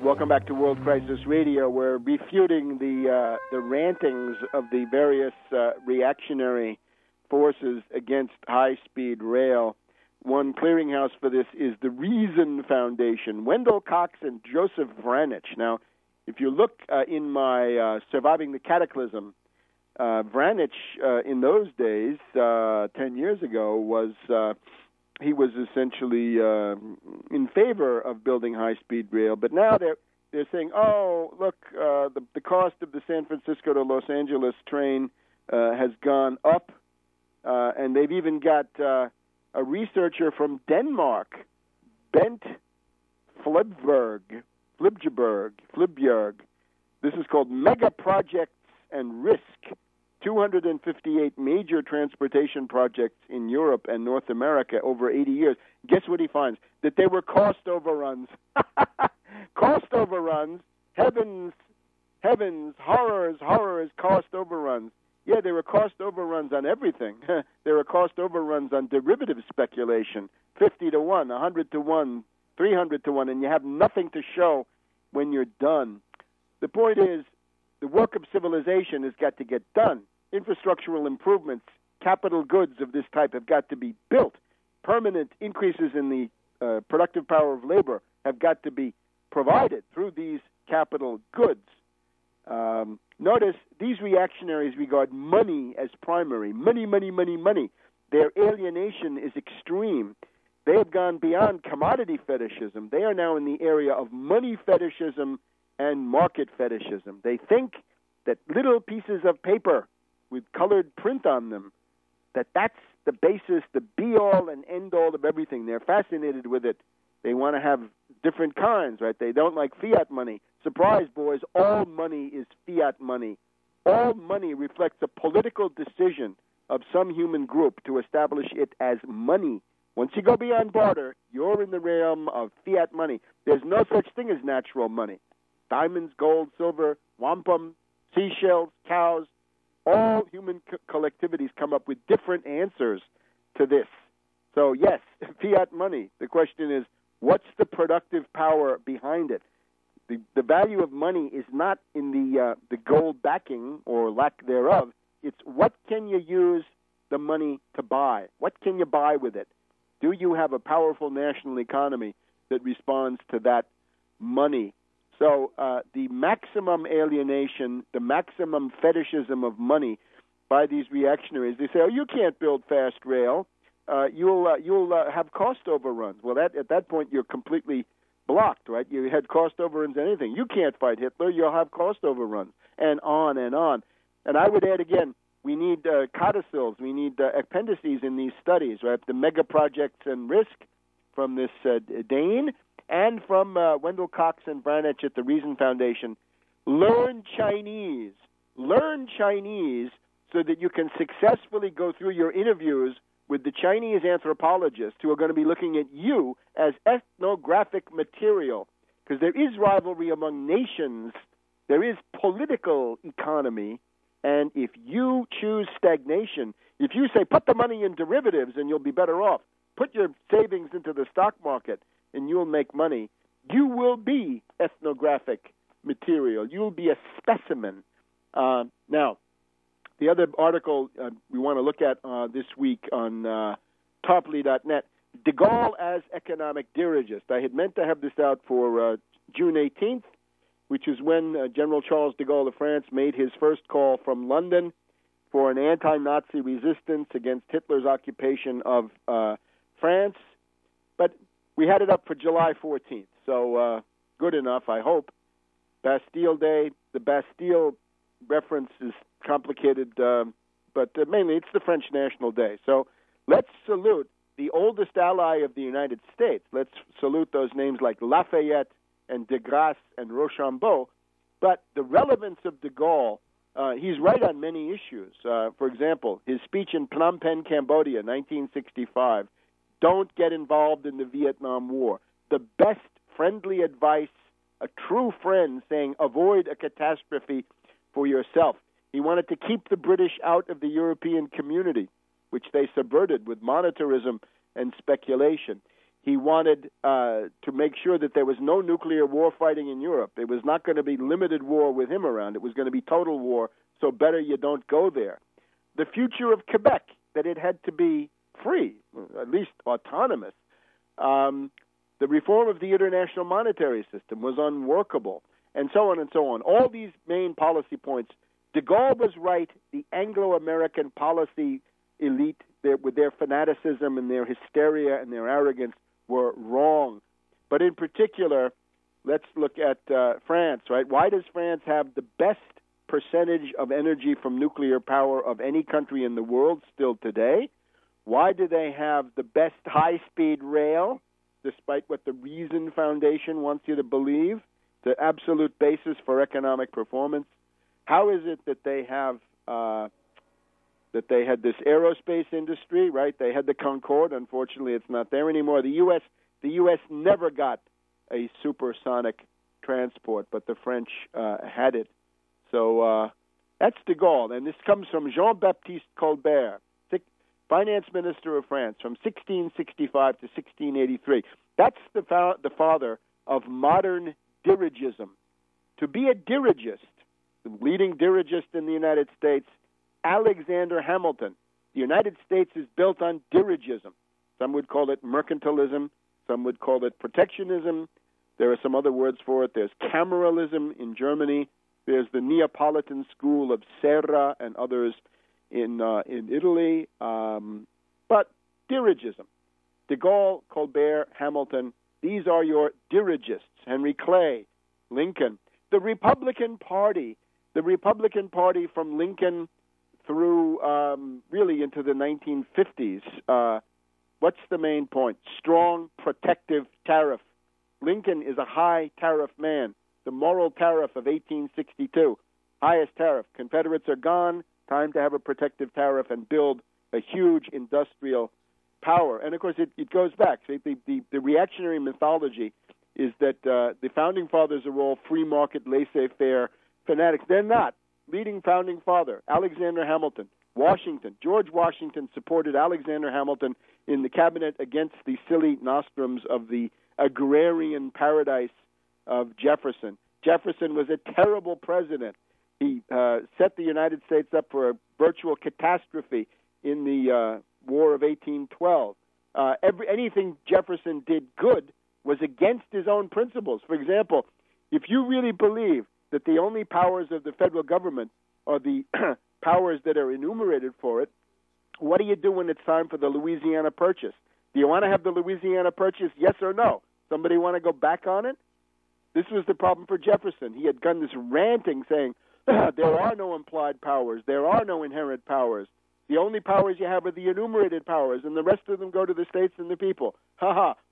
Welcome back to World Crisis Radio. We're refuting the rantings of the various reactionary forces against high-speed rail. One clearinghouse for this is the Reason Foundation, Wendell Cox and Joseph Vranich. Now, if you look in my Surviving the Cataclysm, Vranich in those days, 10 years ago, he was essentially in favor of building high-speed rail. But now they're saying, oh, look, the cost of the San Francisco to Los Angeles train has gone up, and they've even got a researcher from Denmark, Bent Flibjerg. This is called Mega Projects and Risk, 258 major transportation projects in Europe and North America over 80 years. Guess what he finds? That they were cost overruns. Cost overruns. Heavens, horrors, cost overruns. Yeah, there were cost overruns on everything. There were cost overruns on derivative speculation, 50 to 1, 100 to 1, 300 to 1, and you have nothing to show when you're done. The point is, the work of civilization has got to get done. Infrastructural improvements, capital goods of this type have got to be built. Permanent increases in the productive power of labor have got to be provided through these capital goods. Notice these reactionaries regard money as primary. Money. Their alienation is extreme. They have gone beyond commodity fetishism. They are now in the area of money fetishism and market fetishism. They think that little pieces of paper with colored print on them, that's the basis, the be-all and end-all of everything. They're fascinated with it. They want to have different kinds, right? They don't like fiat money. Surprise, boys, all money is fiat money. All money reflects a political decision of some human group to establish it as money. Once you go beyond barter, you're in the realm of fiat money. There's no such thing as natural money. Diamonds, gold, silver, wampum, seashells, cows, all human collectivities come up with different answers to this. So, yes, fiat money. The question is, what's the productive power behind it? The value of money is not in the gold backing or lack thereof. It's what can you use the money to buy? What can you buy with it? Do you have a powerful national economy that responds to that money? So the maximum alienation, the maximum fetishism of money by these reactionaries, they say, oh, you can't build fast rail. You'll have cost overruns. Well, at that point, you're completely blocked, right? You had cost overruns anything. You can't fight Hitler. You'll have cost overruns, and on and on. And I would add again, we need codicils. We need appendices in these studies, right? The Mega Projects and Risk from this Dane and from Wendell Cox and Vranich at the Reason Foundation. Learn Chinese. Learn Chinese so that you can successfully go through your interviews with the Chinese anthropologists who are going to be looking at you as ethnographic material, because there is rivalry among nations, there is political economy, and if you choose stagnation, if you say put the money in derivatives and you'll be better off, put your savings into the stock market and you'll make money, you will be ethnographic material. You'll be a specimen. Now, the other article we want to look at this week on Tarpley.net, de Gaulle as economic dirigist. I had meant to have this out for June 18th, which is when General Charles de Gaulle of France made his first call from London for an anti-Nazi resistance against Hitler's occupation of France. But we had it up for July 14th, so good enough, I hope. Bastille Day, the Bastille reference is complicated, but mainly it's the French National Day. So let's salute the oldest ally of the United States. Let's salute those names like Lafayette and de Grasse and Rochambeau. But the relevance of de Gaulle, he's right on many issues. For example, his speech in Phnom Penh, Cambodia, 1965, don't get involved in the Vietnam War. The best friendly advice, a true friend saying avoid a catastrophe for yourself. He wanted to keep the British out of the European community, which they subverted with monetarism and speculation. He wanted to make sure that there was no nuclear war fighting in Europe. It was not going to be limited war with him around. It was going to be total war, so better you don't go there. The future of Quebec, that it had to be free, at least autonomous. The reform of the international monetary system was unworkable, and so on and so on. All these main policy points, de Gaulle was right. The Anglo-American policy elite, with their fanaticism and their hysteria and their arrogance, were wrong. But in particular, let's look at France, right? Why does France have the best percentage of energy from nuclear power of any country in the world still today? Why do they have the best high-speed rail, despite what the Reason Foundation wants you to believe, the absolute basis for economic performance? How is it that they have had this aerospace industry, right? They had the Concorde. Unfortunately, it's not there anymore. The U.S. never got a supersonic transport, but the French had it. So that's de Gaulle, and this comes from Jean-Baptiste Colbert, finance minister of France, from 1665 to 1683. That's the father of modern dirigism. To be a dirigist, the leading dirigist in the United States, Alexander Hamilton. The United States is built on dirigism. Some would call it mercantilism. Some would call it protectionism. There are some other words for it. There's cameralism in Germany. There's the Neapolitan school of Serra and others in Italy. But dirigism. De Gaulle, Colbert, Hamilton, these are your dirigists. Henry Clay, Lincoln. The Republican Party from Lincoln through really into the 1950s. What's the main point? Strong, protective tariff. Lincoln is a high tariff man. The moral tariff of 1862, highest tariff. Confederates are gone. Time to have a protective tariff and build a huge industrial power. And, of course, it goes back. The reactionary mythology is that the Founding Fathers are all free market, laissez-faire fanatics. They're not. Leading founding father, Alexander Hamilton, Washington. George Washington supported Alexander Hamilton in the cabinet against the silly nostrums of the agrarian paradise of Jefferson. Jefferson was a terrible president. He set the United States up for a virtual catastrophe in the War of 1812. Anything Jefferson did good was against his own principles. For example, if you really believe that the only powers of the federal government are the powers that are enumerated for it, what do you do when it's time for the Louisiana Purchase? Do you want to have the Louisiana Purchase, yes or no? Somebody want to go back on it? This was the problem for Jefferson. He had done this ranting saying, there are no implied powers, there are no inherent powers. The only powers you have are the enumerated powers, and the rest of them go to the states and the people.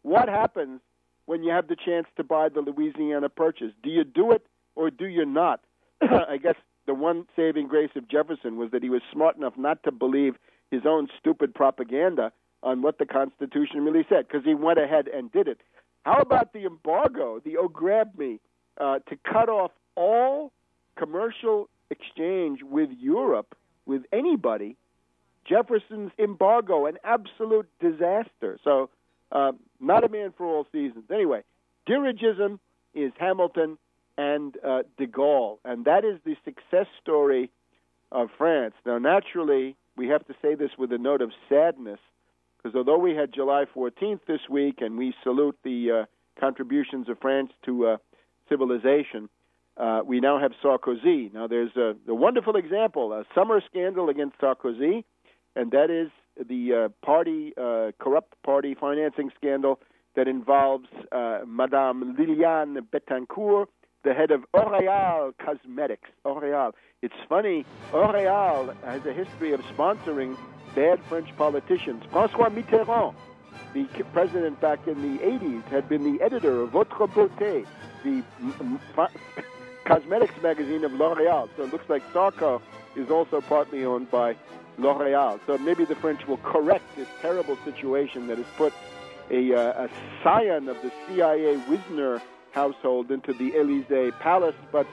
What happens when you have the chance to buy the Louisiana Purchase? Do you do it or do you not? I guess the one saving grace of Jefferson was that he was smart enough not to believe his own stupid propaganda on what the Constitution really said, because he went ahead and did it. How about the embargo, the grab me, to cut off all commercial exchange with Europe, with anybody? Jefferson's embargo, an absolute disaster. So not a man for all seasons. Anyway, dirigism is Hamilton and de Gaulle, and that is the success story of France. Now, naturally, we have to say this with a note of sadness, because although we had July 14th this week, and we salute the contributions of France to civilization, we now have Sarkozy. Now, there's a wonderful example, a summer scandal against Sarkozy, and that is the corrupt party financing scandal that involves Madame Liliane Bettencourt, the head of L'Oréal Cosmetics. L'Oréal. It's funny, L'Oréal has a history of sponsoring bad French politicians. François Mitterrand, the president back in the 80s, had been the editor of Votre Beauté, the cosmetics magazine of L'Oréal. So it looks like Sarko is also partly owned by L'Oréal. So maybe the French will correct this terrible situation that has put a scion of the CIA Wisner household into the Élysée Palace. But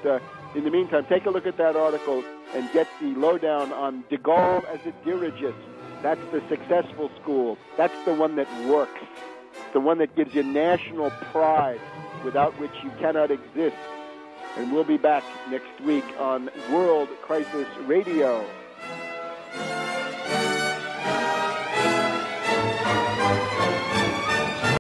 in the meantime, take a look at that article and get the lowdown on de Gaulle as a dirigist. That's the successful school. That's the one that works. the one that gives you national pride, without which you cannot exist. And we'll be back next week on World Crisis Radio.